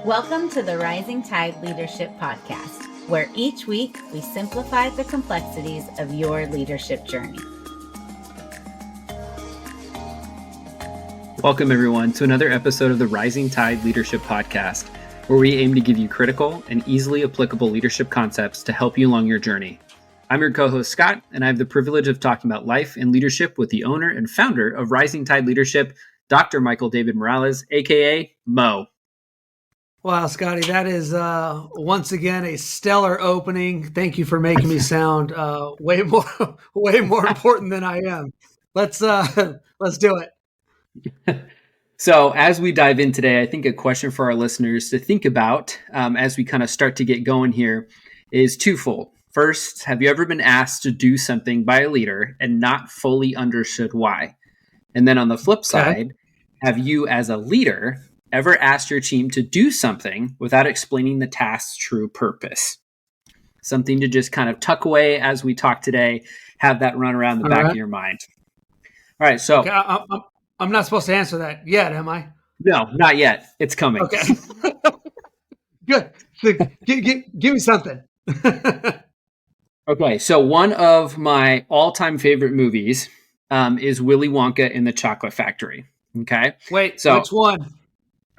Welcome to the Rising Tide Leadership Podcast, where each week we simplify the complexities of your leadership journey. Welcome, everyone, to another episode of the Rising Tide Leadership Podcast, where we aim to give you critical and easily applicable leadership concepts to help you along your journey. I'm your co-host, Scott, and I have the privilege of talking about life and leadership with the owner and founder of Rising Tide Leadership, Dr. Michael David Morales, aka Mo. Wow, Scotty, that is once again a stellar opening. Thank you for making me sound way more important than I am. Let's do it. So as we dive in today, I think a question for our listeners to think about as we kind of start to get going here is twofold. First, have you ever been asked to do something by a leader and not fully understood why? And then on the flip side, have you as a leader ever asked your team to do something without explaining the task's true purpose? Something to just kind of tuck away as we talk today, have that run around the back of your mind. All right, so I'm not supposed to answer that yet, am I? No, not yet. It's coming. Okay. Good. So, give me something. Okay, so one of my all-time favorite movies is Willy Wonka in the Chocolate Factory. Okay. Wait, so which one?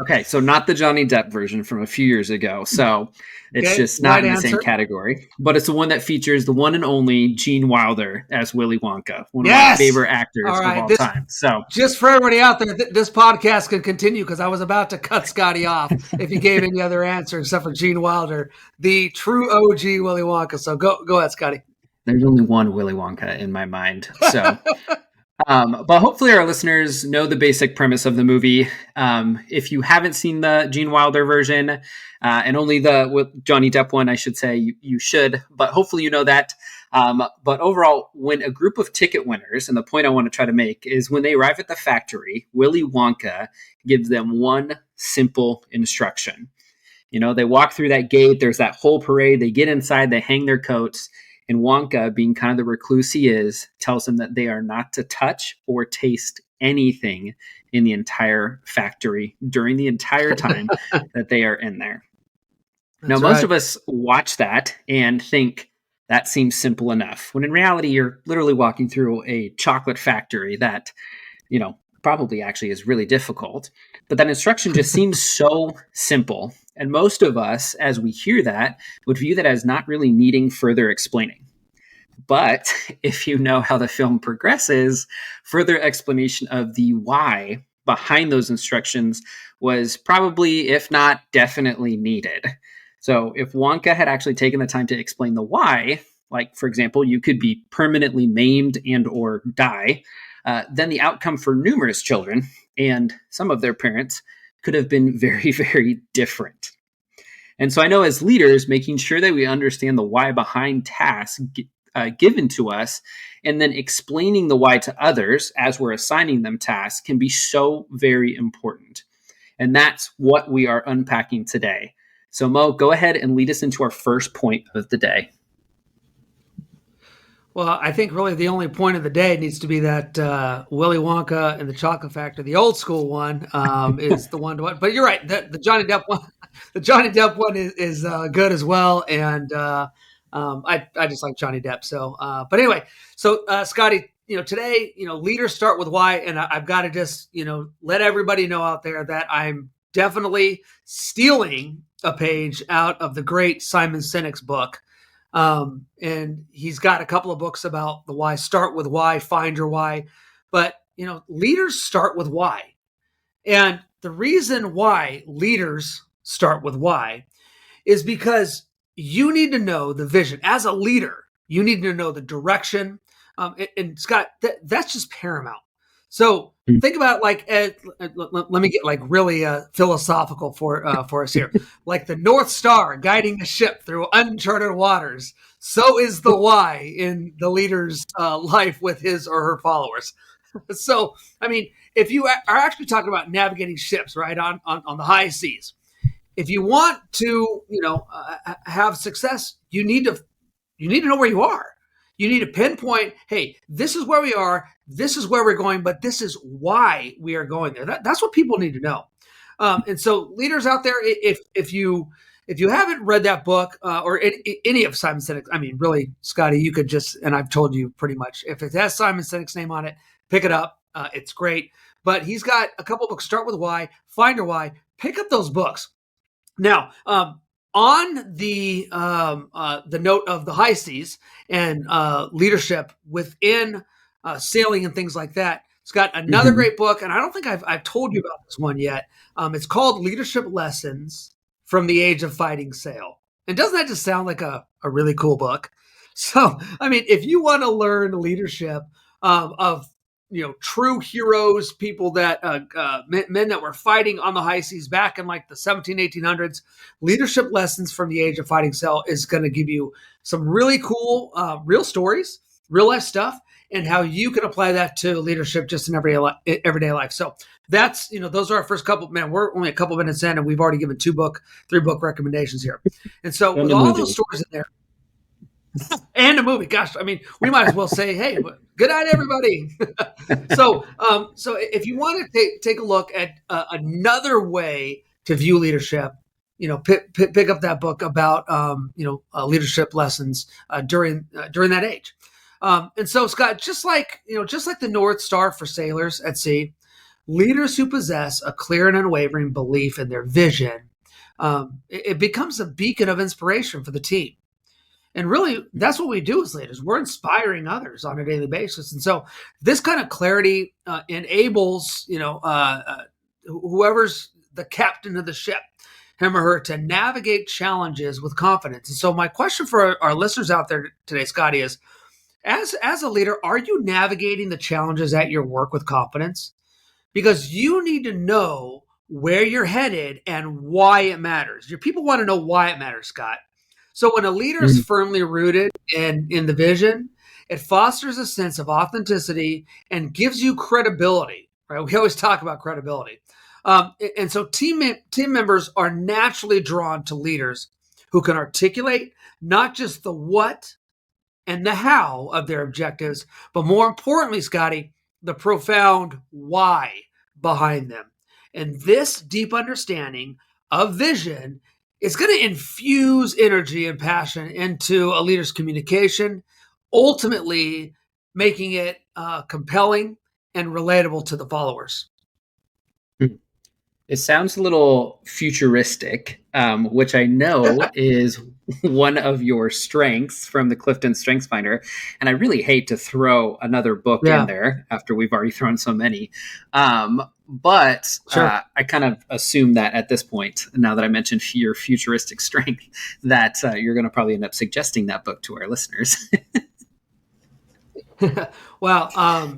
Okay, so not the Johnny Depp version from a few years ago. So it's just not in the same category. But it's the one that features the one and only Gene Wilder as Willy Wonka, one of my favorite actors of all time. So just for everybody out there, this podcast can continue because I was about to cut Scotty off if he gave any other answer except for Gene Wilder, the true OG Willy Wonka. So go ahead, Scotty. There's only one Willy Wonka in my mind. So but hopefully our listeners know the basic premise of the movie. If you haven't seen the Gene Wilder version, and only the Johnny Depp one, I should say, you should, but hopefully you know that. But overall, when a group of ticket winners, and the point I want to try to make is when they arrive at the factory, Willy Wonka gives them one simple instruction. You know, they walk through that gate, there's that whole parade, they get inside, they hang their coats. And Wonka, being kind of the recluse he is, tells them that they are not to touch or taste anything in the entire factory during the entire time that they are in there. Now, most of us watch that and think that seems simple enough, when in reality, you're literally walking through a chocolate factory that, you know, probably actually is really difficult. But that instruction just seems so simple. And most of us, as we hear that, would view that as not really needing further explaining. But if you know how the film progresses, further explanation of the why behind those instructions was probably, if not definitely needed. So if Wonka had actually taken the time to explain the why, like, for example, you could be permanently maimed and or die, then the outcome for numerous children and some of their parents could have been very, very different. And so I know as leaders, making sure that we understand the why behind tasks given to us and then explaining the why to others as we're assigning them tasks can be so very important. And that's what we are unpacking today. So Mo, go ahead and lead us into our first point of the day. Well, I think really the only point of the day needs to be that Willy Wonka and the Chocolate Factory, the old school one, is the one to watch. But you're right, the Johnny Depp one, is good as well, and I just like Johnny Depp. So, but anyway, so Scotty, today, leaders start with why, and I've got to just let everybody know out there that I'm definitely stealing a page out of the great Simon Sinek's book. And he's got a couple of books about the why. Start with why, find your why. But, leaders start with why. And the reason why leaders start with why is because you need to know the vision. As a leader, you need to know the direction. And Scott, that's just paramount. So think about let me get really philosophical for us here. Like the North Star guiding a ship through uncharted waters, so is the why in the leader's life with his or her followers. So, I mean, if you are actually talking about navigating ships, right, on the high seas, if you want to, have success, you need to know where you are. You need to pinpoint, hey, this is where we are, this is where we're going, but this is why we are going there. That's what people need to know. And so leaders out there, if you haven't read that book or any of Simon Sinek's, I mean, really, Scotty, you could just, and I've told you pretty much, if it has Simon Sinek's name on it, pick it up. It's great. But he's got a couple books. Start with Why, Find Your Why. Pick up those books. Now, on the note of the high seas and leadership within sailing and things like that, it's got another great book, and I don't think I've told you about this one yet. It's called Leadership Lessons from the Age of Fighting Sail. And doesn't that just sound like a really cool book? So, I mean, if you want to learn leadership of true heroes, people that men that were fighting on the high seas back in like the 1800s, Leadership Lessons from the Age of Fighting Sail is going to give you some really cool real stories, real life stuff, and how you can apply that to leadership just in everyday life. So that's, those are our first couple, man, we're only a couple minutes in and we've already given 3 book recommendations here. And so with all those stories in there and a movie, gosh, I mean, we might as well say, hey, good night, everybody. So if you want to take a look at another way to view leadership, pick up that book about, leadership lessons during that age. And so, Scott, just like the North Star for sailors at sea, leaders who possess a clear and unwavering belief in their vision, it becomes a beacon of inspiration for the team. And really, that's what we do as leaders. We're inspiring others on a daily basis. And so this kind of clarity enables, whoever's the captain of the ship, him or her, to navigate challenges with confidence. And so my question for our listeners out there today, Scotty, is, as a leader, are you navigating the challenges at your work with confidence? Because you need to know where you're headed and why it matters. Your people want to know why it matters, Scott. So when a leader is firmly rooted in the vision, it fosters a sense of authenticity and gives you credibility, right? We always talk about credibility. And so team members are naturally drawn to leaders who can articulate not just the what and the how of their objectives, but more importantly, Scotty, the profound why behind them. And this deep understanding of vision is going to infuse energy and passion into a leader's communication, ultimately making it compelling and relatable to the followers. It sounds a little futuristic, which I know is one of your strengths from the Clifton StrengthsFinder. And I really hate to throw another book in there after we've already thrown so many. But sure. I kind of assume that at this point, now that I mentioned your futuristic strength, that you're going to probably end up suggesting that book to our listeners. Well,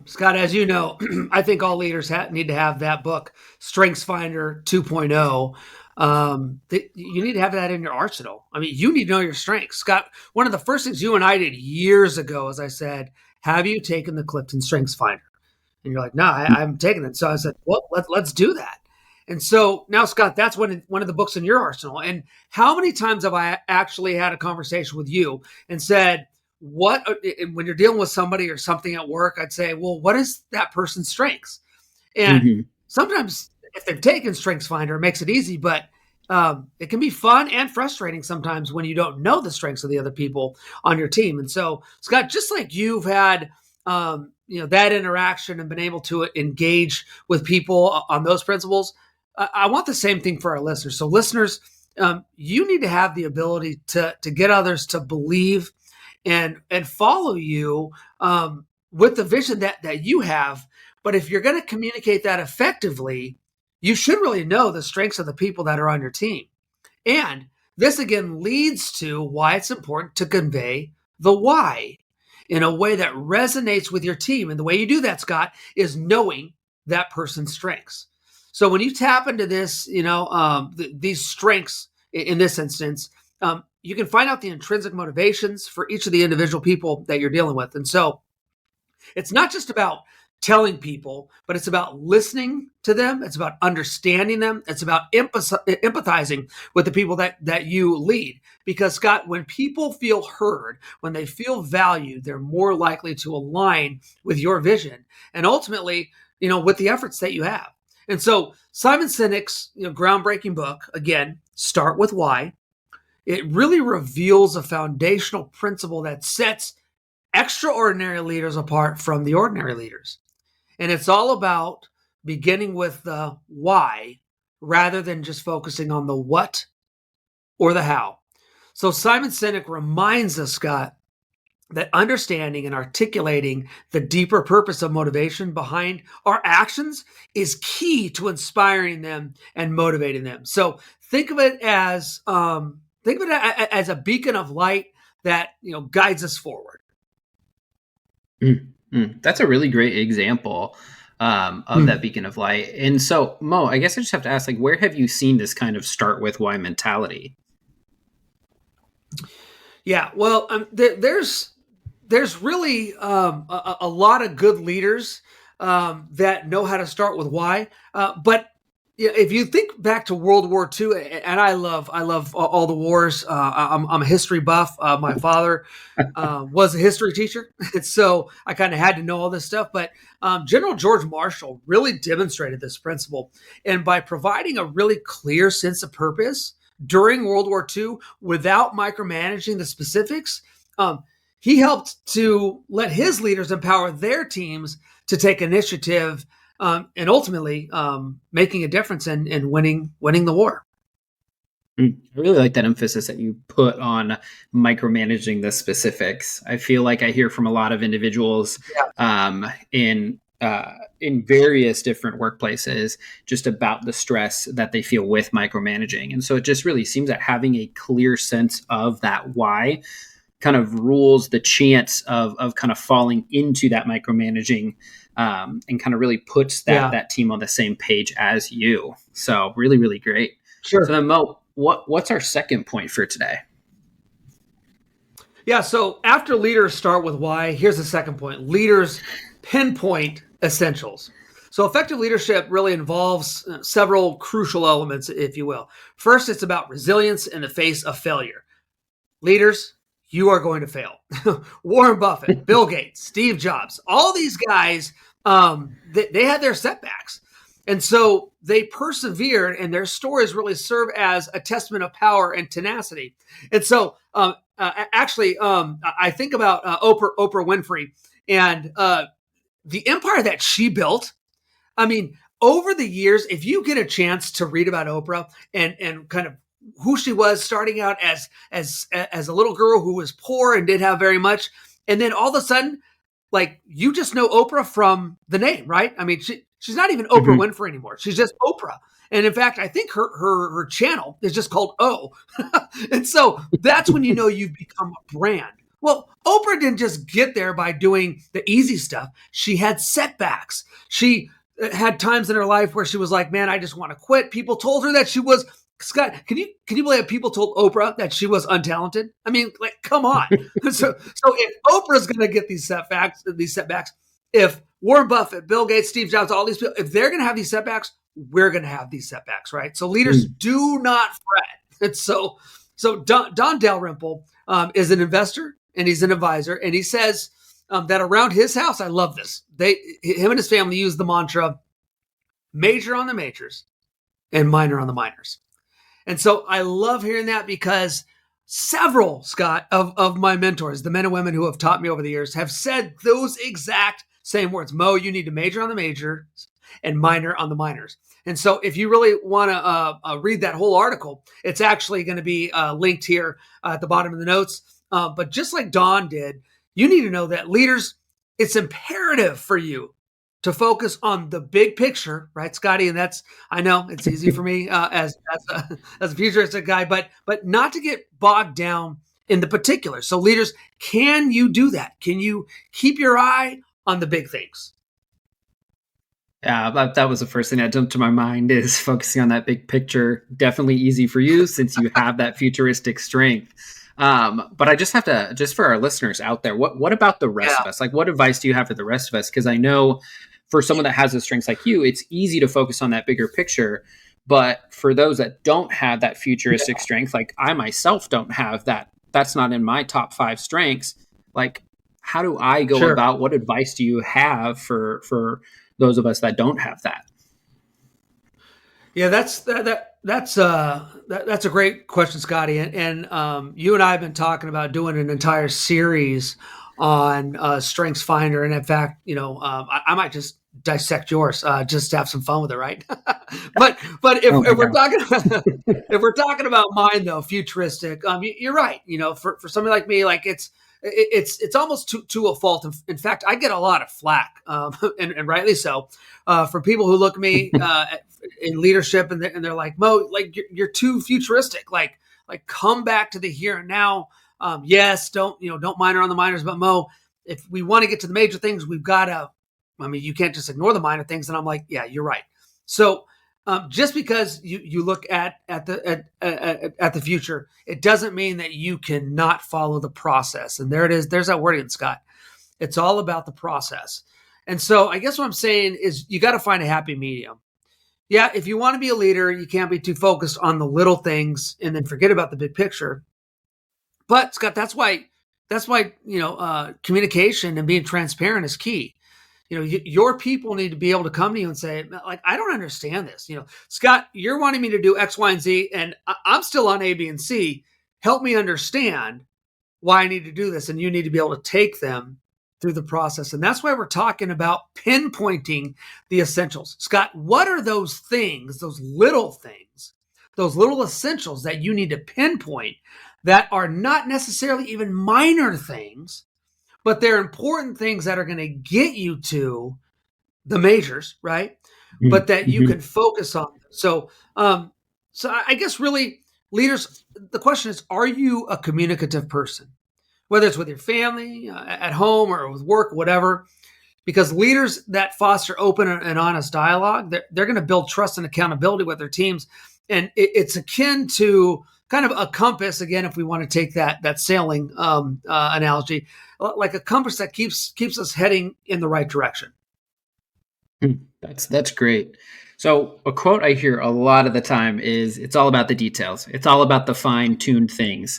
Scott, as you know, I think all leaders need to have that book, StrengthsFinder 2.0. You need to have that in your arsenal. I mean, you need to know your strengths. Scott, one of the first things you and I did years ago, as I said, have you taken the Clifton StrengthsFinder? And you're like, no, I haven't taken it. So I said, well, let's do that. And so now, Scott, that's one of the books in your arsenal. And how many times have I actually had a conversation with you and said, when you're dealing with somebody or something at work, I'd say, well, what is that person's strengths? And sometimes if they've taken StrengthsFinder, it makes it easy, but it can be fun and frustrating sometimes when you don't know the strengths of the other people on your team. And so, Scott, just like you've had that interaction and been able to engage with people on those principles, I want the same thing for our listeners. So listeners, you need to have the ability to get others to believe and follow you with the vision that you have. But if you're going to communicate that effectively, you should really know the strengths of the people that are on your team. And this again leads to why it's important to convey the why in a way that resonates with your team. And the way you do that, Scott, is knowing that person's strengths. So when you tap into this, these strengths in this instance, you can find out the intrinsic motivations for each of the individual people that you're dealing with. And so it's not just about telling people, but it's about listening to them. It's about understanding them. It's about empathizing with the people that you lead. Because, Scott, when people feel heard, when they feel valued, they're more likely to align with your vision and ultimately, with the efforts that you have. And so Simon Sinek's groundbreaking book, again, Start With Why, it really reveals a foundational principle that sets extraordinary leaders apart from the ordinary leaders. And it's all about beginning with the why rather than just focusing on the what or the how. So Simon Sinek reminds us, Scott, that understanding and articulating the deeper purpose of motivation behind our actions is key to inspiring them and motivating them. So think of it as a beacon of light that guides us forward. That's a really great example of that beacon of light. And so, Mo, I guess I just have to ask, like, where have you seen this kind of start with why mentality? Yeah, well, there's really a lot of good leaders that know how to start with why. But if you think back to World War II, and I love all the wars. I'm a history buff. My father was a history teacher, and so I kind of had to know all this stuff. But General George Marshall really demonstrated this principle, and by providing a really clear sense of purpose during World War II without micromanaging the specifics, he helped to let his leaders empower their teams to take initiative and ultimately making a difference in winning the war. I really like that emphasis that you put on micromanaging the specifics. I feel like I hear from a lot of individuals in various different workplaces just about the stress that they feel with micromanaging. And so it just really seems that having a clear sense of that why kind of rules the chance of kind of falling into that micromanaging and kind of really puts that team on the same page as you. So really, really great. Sure. So then, Mo, what's our second point for today? Yeah, so after leaders start with why, here's the second point. Leaders pinpoint essentials. So effective leadership really involves several crucial elements, if you will. First, it's about resilience in the face of failure. Leaders, you are going to fail. Warren Buffett, Bill Gates, Steve Jobs, all these guys, they had their setbacks. And so they persevered, and their stories really serve as a testament of power and tenacity. And so I think about Oprah Winfrey and the empire that she built. I mean, over the years, if you get a chance to read about Oprah and kind of who she was starting out as a little girl who was poor and didn't have very much, and then all of a sudden, like, you just know Oprah from the name, right? I mean, she's not even Oprah Winfrey anymore. She's just Oprah. And in fact, I think her channel is just called O. And so that's when you know you've become a brand. Well, Oprah didn't just get there by doing the easy stuff. She had setbacks. She had times in her life where she was like, man, I just want to quit. People told her that she was, Scott, can you believe that people told Oprah that she was untalented? I mean, like, come on. So if Oprah's going to get these setbacks, if Warren Buffett, Bill Gates, Steve Jobs, all these people, if they're going to have these setbacks, we're going to have these setbacks, right? So leaders do not fret. And so Don Dalrymple is an investor and he's an advisor, and he says that around his house, I love this. Him and his family use the mantra, major on the majors and minor on the minors. And so I love hearing that because several, Scott, of my mentors, the men and women who have taught me over the years, have said those exact same words. Mo, you need to major on the majors and minor on the minors. And so if you really want to read that whole article, it's actually going to be linked here at the bottom of the notes. But just like Don did, you need to know that leaders, it's imperative for you to focus on the big picture, right, Scotty? And that's, I know it's easy for me as a futuristic guy, but not to get bogged down in the particulars. So leaders, can you do that? Can you keep your eye on the big things? Yeah, that was the first thing that jumped to my mind, is focusing on that big picture. Definitely easy for you since you have that futuristic strength. But I just have to, just for our listeners out there, what about the rest of us? Like, what advice do you have for the rest of us? Because I know for someone that has the strengths like you, it's easy to focus on that bigger picture. But for those that don't have that futuristic strength, like I myself don't have that, that's not in my top 5 strengths. Like, how do I go about, what advice do you have for those of us that don't have that? Yeah, that's a great question, Scotty. And you and I have been talking about doing an entire series on StrengthsFinder. And in fact, I might just dissect yours just to have some fun with it, right? but if, Oh my if we're God. talking about, if we're talking about mine though, futuristic, you're right. For somebody like me, like it's almost to a fault. In fact, I get a lot of flack, and rightly so, from people who look at me in leadership, and they're like, Mo, like you're too futuristic. Like come back to the here and now. Yes, don't minor on the minors, but Mo, if we want to get to the major things, we've got to. I mean, you can't just ignore the minor things. And I'm like, yeah, you're right. So just because you look at the future, it doesn't mean that you cannot follow the process. And there it is. There's that wording, Scott. It's all about the process. And so I guess what I'm saying is you got to find a happy medium. Yeah, if you want to be a leader, you can't be too focused on the little things and then forget about the big picture. But Scott, that's why communication and being transparent is key. Your people need to be able to come to you and say, like, I don't understand this. Scott, you're wanting me to do X, Y, and Z, and I'm still on A, B, and C. Help me understand why I need to do this. And you need to be able to take them through the process. And that's why we're talking about pinpointing the essentials. Scott, what are those things, those little essentials that you need to pinpoint that are not necessarily even minor things, but they're important things that are going to get you to the majors, right? Mm-hmm. But that you can focus on. So I guess really leaders, the question is, are you a communicative person? Whether it's with your family, at home, or with work, whatever, because leaders that foster open and honest dialogue, they're going to build trust and accountability with their teams. And it's akin to kind of a compass, again, if we want to take that sailing analogy, like a compass that keeps us heading in the right direction. That's great. So a quote I hear a lot of the time is, it's all about the details. It's all about the fine-tuned things.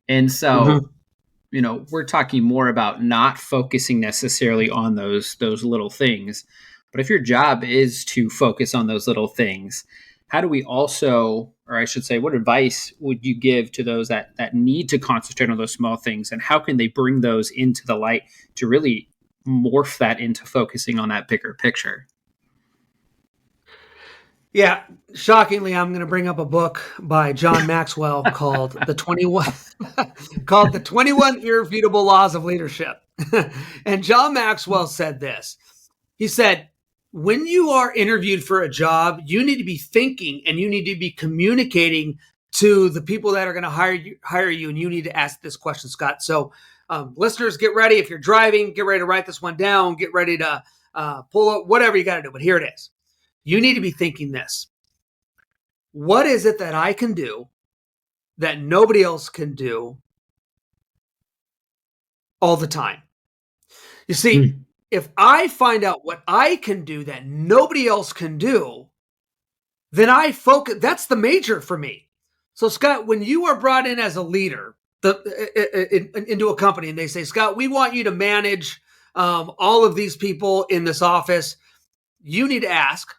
And so, we're talking more about not focusing necessarily on those little things. But if your job is to focus on those little things, how do we also, or I should say, what advice would you give to those that need to concentrate on those small things, and how can they bring those into the light to really morph that into focusing on that bigger picture? Yeah, shockingly, I'm going to bring up a book by John Maxwell called the 21 Irrefutable Laws of Leadership. And John Maxwell said this. He said, when you are interviewed for a job, you need to be thinking and you need to be communicating to the people that are going to hire you. And you need to ask this question, Scott. So listeners, get ready. If you're driving, get ready to write this one down. Get ready to pull up, whatever you got to do. But here it is. You need to be thinking this. What is it that I can do that nobody else can do all the time? You see, if I find out what I can do that nobody else can do, then I focus. That's the major for me. So, Scott, when you are brought in as a leader into a company and they say, Scott, we want you to manage all of these people in this office, you need to ask,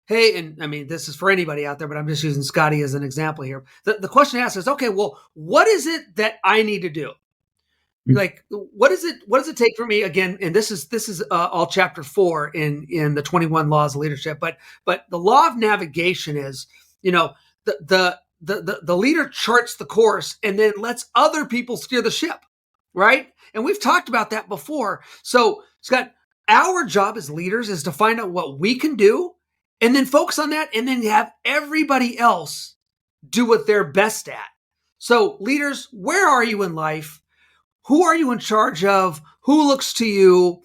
hey, and I mean, this is for anybody out there, but I'm just using Scotty as an example here. The question asked is, okay, well, what is it that I need to do? Like, what does it take for me again? And this is all chapter 4 in the 21 laws of leadership. But the law of navigation is, the leader charts the course and then lets other people steer the ship, right? And we've talked about that before. So, Scott, our job as leaders is to find out what we can do and then focus on that, and then have everybody else do what they're best at. So, leaders, where are you in life? Who are you in charge of? Who looks to you?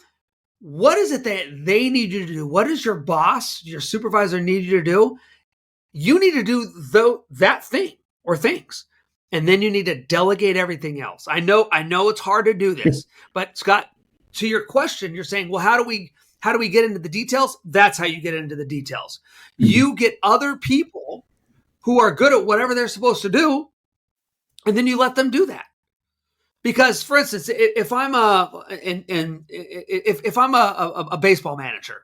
What is it that they need you to do? What does your boss, your supervisor need you to do? You need to do that thing or things. And then you need to delegate everything else. I know it's hard to do this, but Scott, to your question, you're saying, well, how do we get into the details? That's how you get into the details. You get other people who are good at whatever they're supposed to do, and then you let them do that. Because, for instance, if I'm a baseball manager,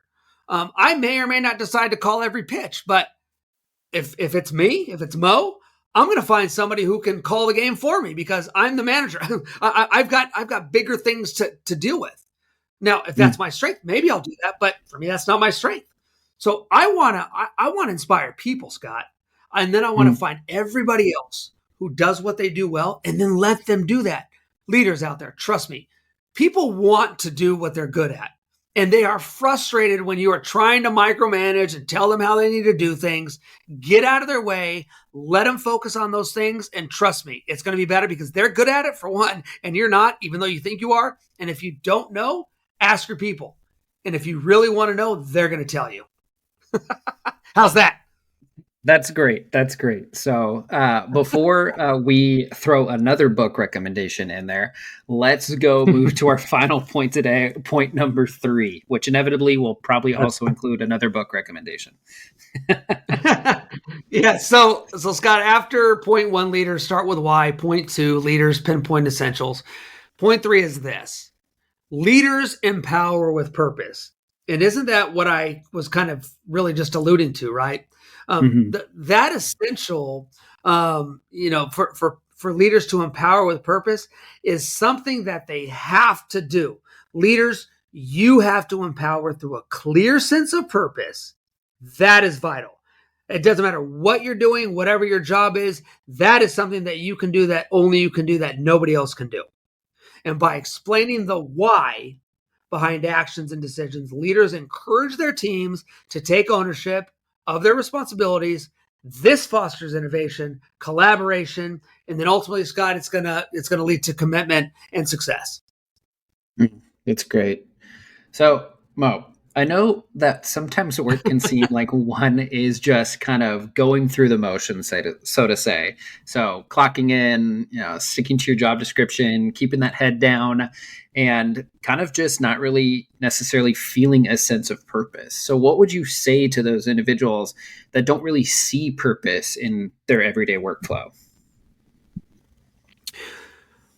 I may or may not decide to call every pitch, but if it's me, if it's Mo, I'm going to find somebody who can call the game for me because I'm the manager. I've got bigger things to deal with. Now, if that's my strength, maybe I'll do that. But for me, that's not my strength. So I want to inspire people, Scott. And then I want to find everybody else who does what they do well and then let them do that. Leaders out there, trust me, people want to do what they're good at. And they are frustrated when you are trying to micromanage and tell them how they need to do things. Get out of their way, let them focus on those things. And trust me, it's going to be better because they're good at it for one, and you're not, even though you think you are. And if you don't know, ask your people. And if you really want to know, they're going to tell you. How's that? That's great. That's great. So before we throw another book recommendation in there, let's go move to our final point today, point number 3, which inevitably will probably also include another book recommendation. Yeah. So Scott, after point 1, leaders start with why. Point 2, leaders pinpoint essentials. Point 3 is this: leaders empower with purpose. And isn't that what I was kind of really just alluding to, right? That essential, for leaders to empower with purpose is something that they have to do. Leaders, you have to empower through a clear sense of purpose. That is vital. It doesn't matter what you're doing, whatever your job is, that is something that you can do that only you can do that nobody else can do. And by explaining the why behind actions and decisions, leaders encourage their teams to take ownership of their responsibilities. This fosters innovation, collaboration, and then ultimately, Scott, it's gonna lead to commitment and success. It's great. So, Mo, I know that sometimes work can seem like one is just kind of going through the motions, so to say. So clocking in, sticking to your job description, keeping that head down, and kind of just not really necessarily feeling a sense of purpose. So what would you say to those individuals that don't really see purpose in their everyday workflow?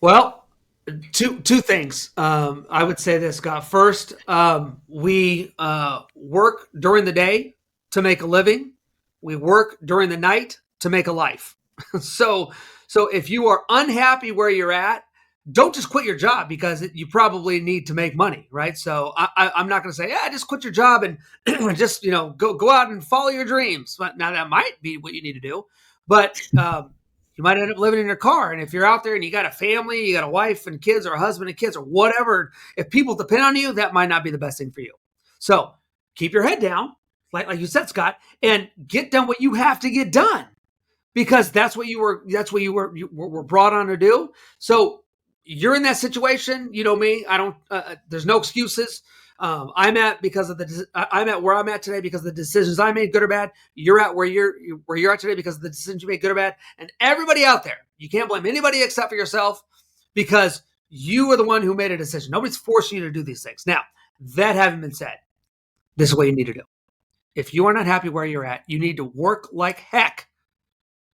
Well, two things. I would say this, Scott. First, we work during the day to make a living. We work during the night to make a life. So if you are unhappy where you're at, don't just quit your job because you probably need to make money, right? So I'm not going to say, just quit your job and just go out and follow your dreams. But now that might be what you need to do, but you might end up living in your car. And if you're out there and you got a family, you got a wife and kids or a husband and kids or whatever, if people depend on you, that might not be the best thing for you. So keep your head down, like you said, Scott, and get done what you have to get done because that's what you were brought on to do. So you're in that situation. You know me. I don't. There's no excuses. I'm at where I'm at today because of the decisions I made, good or bad. You're at where you're at today because of the decisions you made, good or bad. And everybody out there, you can't blame anybody except for yourself because you are the one who made a decision. Nobody's forcing you to do these things. Now, that having been said, this is what you need to do. If you are not happy where you're at, you need to work like heck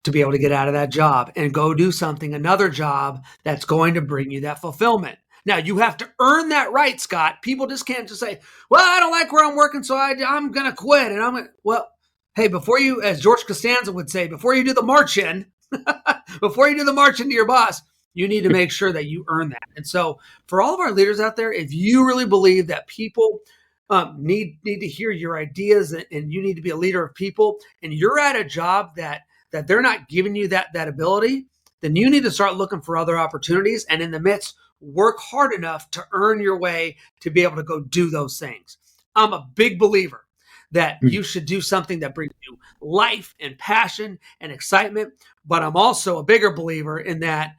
to be able to get out of that job and go do another job that's going to bring you that fulfillment. Now, you have to earn that right, Scott. People just can't just say, well, I don't like where I'm working, so I'm going to quit. And hey, before you, as George Costanza would say, before you do the march in, before you do the march into your boss, you need to make sure that you earn that. And so for all of our leaders out there, if you really believe that people need to hear your ideas and you need to be a leader of people and you're at a job that they're not giving you that ability, then you need to start looking for other opportunities. And in the midst, work hard enough to earn your way to be able to go do those things. I'm a big believer that you should do something that brings you life and passion and excitement. But I'm also a bigger believer in that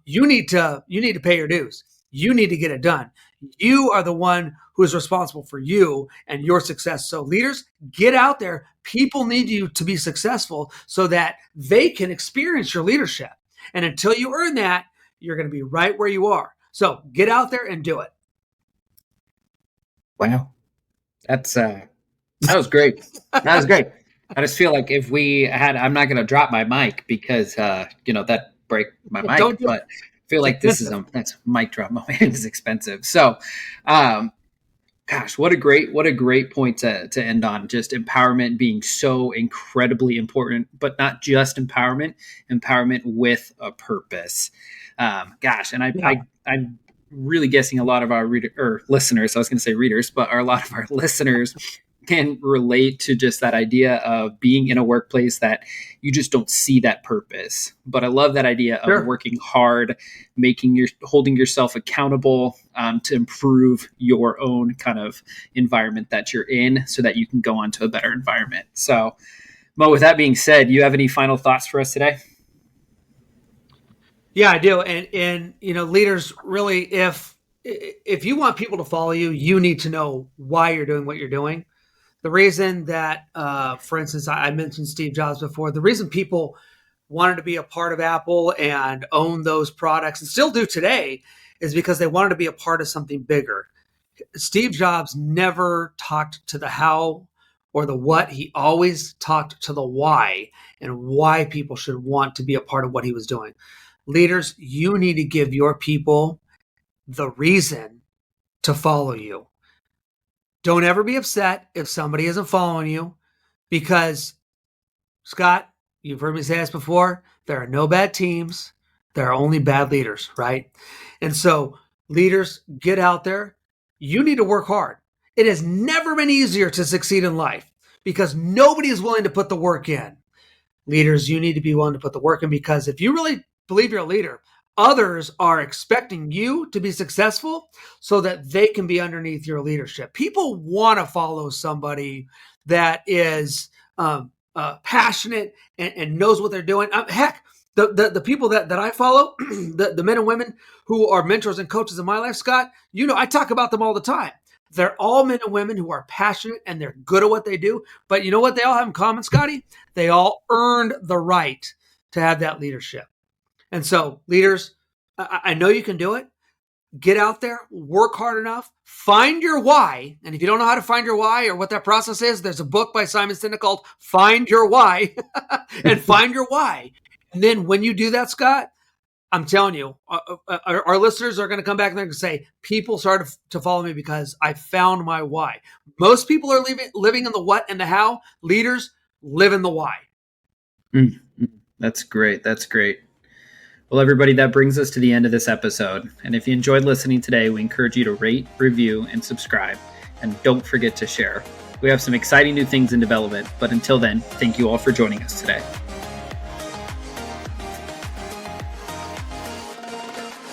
you need to pay your dues. You need to get it done. You are the one who is responsible for you and your success. So leaders, get out there. People need you to be successful so that they can experience your leadership. And until you earn that, you're going to be right where you are. So get out there and do it. Wow. That was great. That was great. I just feel like if we had, I'm not going to drop my mic because, that break my mic, but I feel like this is that's mic drop moment is expensive. So, Gosh, what a great point to end on. Just empowerment being so incredibly important, but not just empowerment with a purpose. And I'm really guessing a lot of our listeners. I was going to say readers, but a lot of our listeners can relate to just that idea of being in a workplace that you just don't see that purpose. But I love that idea of working hard, holding yourself accountable to improve your own kind of environment that you're in so that you can go on to a better environment. So, Mo, with that being said, you have any final thoughts for us today? Yeah, I do. And leaders really, if you want people to follow you, you need to know why you're doing what you're doing. The reason that, for instance, I mentioned Steve Jobs before, the reason people wanted to be a part of Apple and own those products and still do today is because they wanted to be a part of something bigger. Steve Jobs never talked to the how or the what. He always talked to the why and why people should want to be a part of what he was doing. Leaders, you need to give your people the reason to follow you. Don't ever be upset if somebody isn't following you because, Scott, you've heard me say this before, there are no bad teams. There are only bad leaders, right? And so leaders, get out there. You need to work hard. It has never been easier to succeed in life because nobody is willing to put the work in. Leaders, you need to be willing to put the work in because if you really believe you're a leader, others are expecting you to be successful so that they can be underneath your leadership. People want to follow somebody that is passionate and knows what they're doing. Heck, the people that I follow, the men and women who are mentors and coaches in my life, Scott, I talk about them all the time. They're all men and women who are passionate and they're good at what they do. But you know what they all have in common, Scotty? They all earned the right to have that leadership. And so, leaders, I know you can do it. Get out there, work hard enough, find your why. And if you don't know how to find your why or what that process is, there's a book by Simon Sinek called Find Your Why and find your why. And then when you do that, Scott, I'm telling you, our listeners are going to come back and they're going to say, people started to follow me because I found my why. Most people are living in the what and the how. Leaders live in the why. That's great. That's great. Well, everybody, that brings us to the end of this episode. And if you enjoyed listening today, we encourage you to rate, review, and subscribe. And don't forget to share. We have some exciting new things in development. But until then, thank you all for joining us today.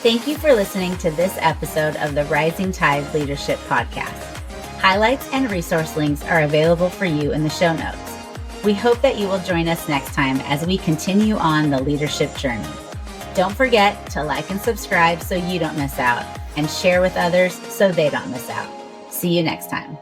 Thank you for listening to this episode of the Rising Tide Leadership Podcast. Highlights and resource links are available for you in the show notes. We hope that you will join us next time as we continue on the leadership journey. Don't forget to like and subscribe so you don't miss out, and share with others so they don't miss out. See you next time.